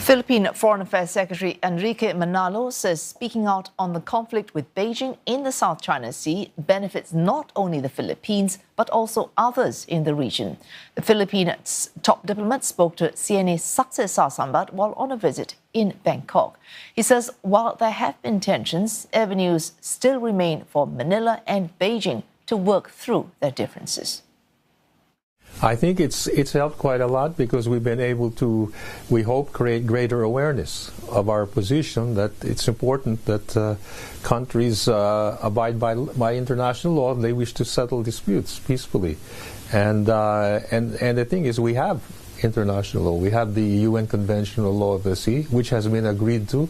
Philippine Foreign Affairs Secretary Enrique Manalo says speaking out on the conflict with Beijing in the South China Sea benefits not only the Philippines, but also others in the region. The Philippines' top diplomat spoke to CNA's Saksith while on a visit in Bangkok. He says while there have been tensions, avenues still remain for Manila and Beijing to work through their differences. I think it's helped quite a lot because we've been able to, we hope, create greater awareness of our position that it's important that countries abide by international law and they wish to settle disputes peacefully. And the thing is, we have international law. We have the UN Convention on Law of the Sea, which has been agreed to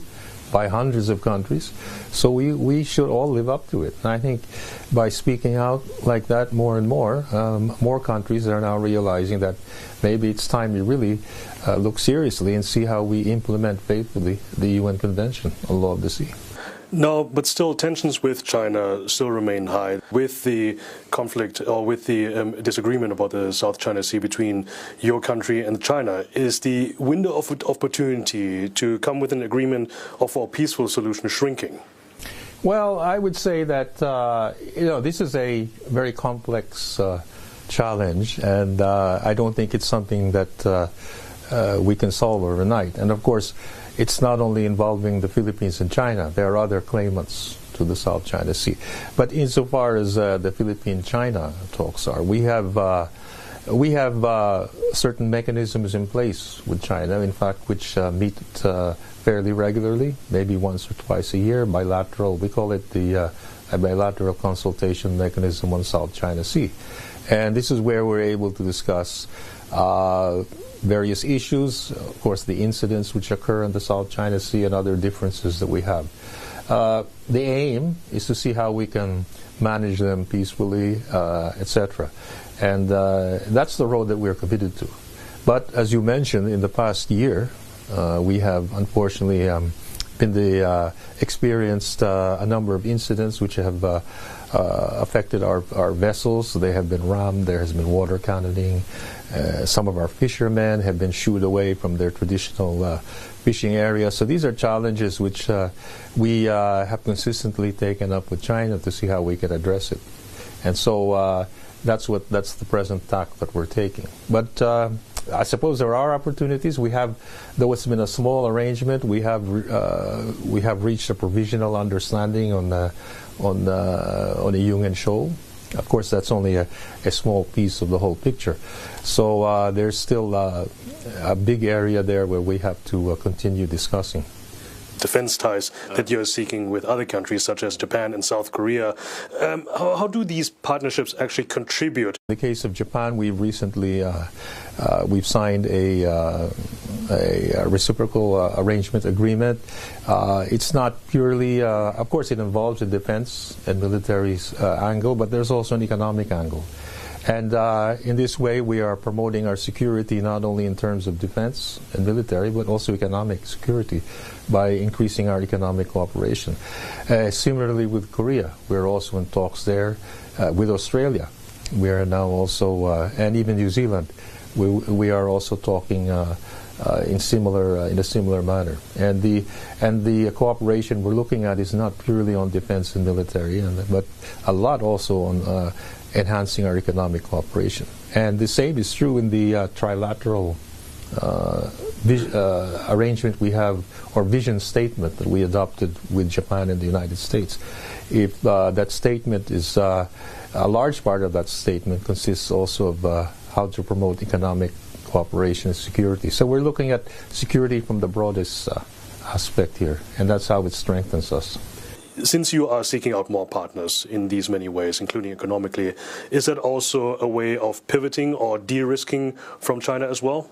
by hundreds of countries, so we should all live up to it. And I think by speaking out like that more and more, more countries are now realizing that maybe it's time we really look seriously and see how we implement faithfully the UN Convention on Law of the Sea. No, but still tensions with China still remain high. With the conflict or with the disagreement about the South China Sea between your country and China, is the window of opportunity to come with an agreement or for a peaceful solution shrinking? Well, I would say that this is a very complex challenge, and I don't think it's something that we can solve overnight. And of course, it's not only involving the Philippines and China. There are other claimants to the South China Sea. But insofar as the Philippine-China talks are, we have certain mechanisms in place with China, in fact, which meet fairly regularly, maybe once or twice a year, bilateral. We call it the bilateral consultation mechanism on South China Sea. And this is where we're able to discuss various issues, of course, the incidents which occur in the South China Sea and other differences that we have. The aim is to see how we can manage them peacefully, etc. And that's the road that we're committed to. But as you mentioned, in the past year, we have unfortunately experienced a number of incidents which have affected our vessels. They have been rammed. There has been water cannoning. Some of our fishermen have been shooed away from their traditional fishing area. So these are challenges which we have consistently taken up with China to see how we can address it. And so that's the present tack that we're taking. But I suppose there are opportunities. Though it's been a small arrangement, we have reached a provisional understanding on the Yungan Shoal. Of course, that's only a small piece of the whole picture. So there's still a big area there where we have to continue discussing. Defense ties that you're seeking with other countries such as Japan and South Korea. How do these partnerships actually contribute? In the case of Japan, we've recently we've signed a reciprocal arrangement agreement. It's not purely, of course, it involves a defense and military angle, but there's also an economic angle. And in this way, we are promoting our security not only in terms of defense and military, but also economic security by increasing our economic cooperation. Similarly with Korea, we're also in talks there. With Australia, we are now also, and even New Zealand, we are also talking in a similar manner. And the cooperation we're looking at is not purely on defense and military, but a lot also on enhancing our economic cooperation. And the same is true in the trilateral arrangement we have, or vision statement that we adopted with Japan and the United States. If that statement is, a large part of that statement consists also of how to promote economic cooperation and security. So we're looking at security from the broadest aspect here, and that's how it strengthens us. Since you are seeking out more partners in these many ways, including economically, is that also a way of pivoting or de-risking from China as well?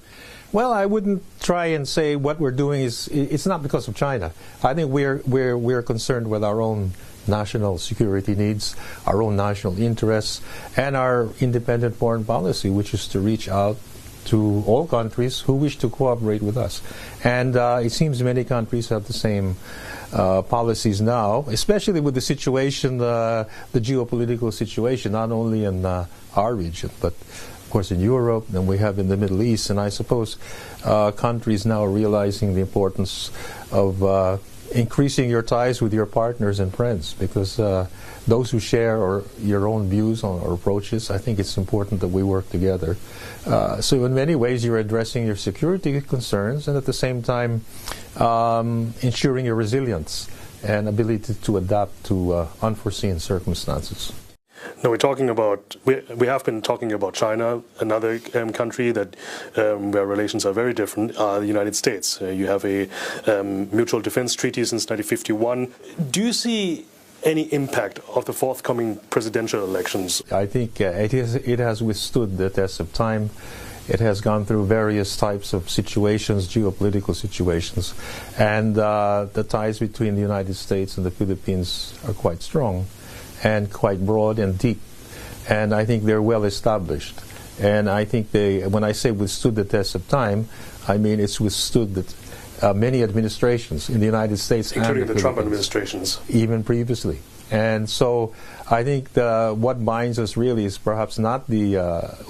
Well, I wouldn't try and say what we're doing it's not because of China. I think we're concerned with our own national security needs, our own national interests, and our independent foreign policy, which is to reach out to all countries who wish to cooperate with us. And it seems many countries have the same policies now, especially with the situation, the geopolitical situation, not only in our region, but of course, in Europe, and we have in the Middle East. And I suppose countries now are realizing the importance of increasing your ties with your partners and friends, because those who share your own views or approaches, I think it's important that we work together. So in many ways, you're addressing your security concerns and at the same time ensuring your resilience and ability to adapt to unforeseen circumstances. Now we have been talking about China. Another country that where relations are very different are the United States. You have a mutual defense treaty since 1951. Do you see any impact of the forthcoming presidential elections? I think it has withstood the test of time. It has gone through various types of situations, geopolitical situations, and the ties between the United States and the Philippines are quite strong and quite broad and deep. And I think they're well established. And I think when I say withstood the test of time, I mean it's withstood many administrations in the United States, including the Trump administrations, even previously. And so I think what binds us really is perhaps not the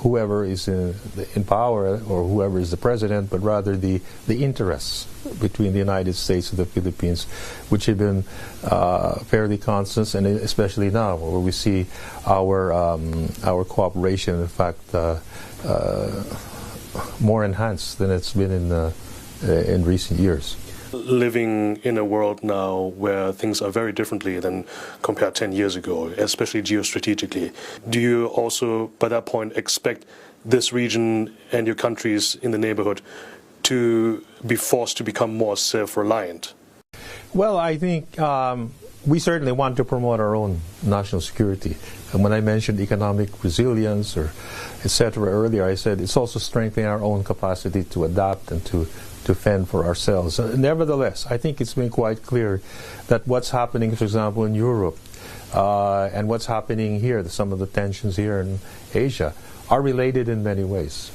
whoever is in power or whoever is the president, but rather the interests between the United States and the Philippines, which have been fairly constant, and especially now, where we see our cooperation, in fact, more enhanced than it's been in recent years. Living in a world now where things are very differently than compared 10 years ago, especially geostrategically, do you also, by that point, expect this region and your countries in the neighborhood to be forced to become more self-reliant? Well, I think we certainly want to promote our own national security. And when I mentioned economic resilience or etc. earlier, I said it's also strengthening our own capacity to adapt and to fend for ourselves. Nevertheless, I think it's been quite clear that what's happening, for example, in Europe and what's happening here, some of the tensions here in Asia, are related in many ways.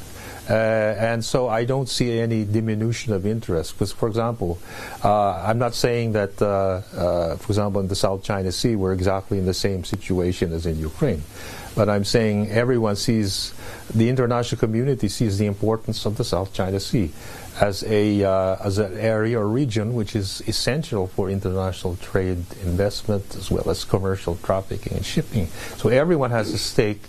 And so I don't see any diminution of interest. Because, for example, I'm not saying that, for example, in the South China Sea, we're exactly in the same situation as in Ukraine. But I'm saying everyone sees, the international community sees the importance of the South China Sea as an area or region which is essential for international trade, investment, as well as commercial trafficking and shipping. So everyone has a stake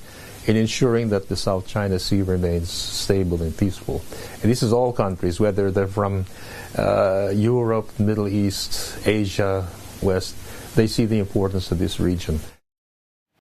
in ensuring that the South China Sea remains stable and peaceful. And this is all countries, whether they're from Europe, Middle East, Asia, West, they see the importance of this region.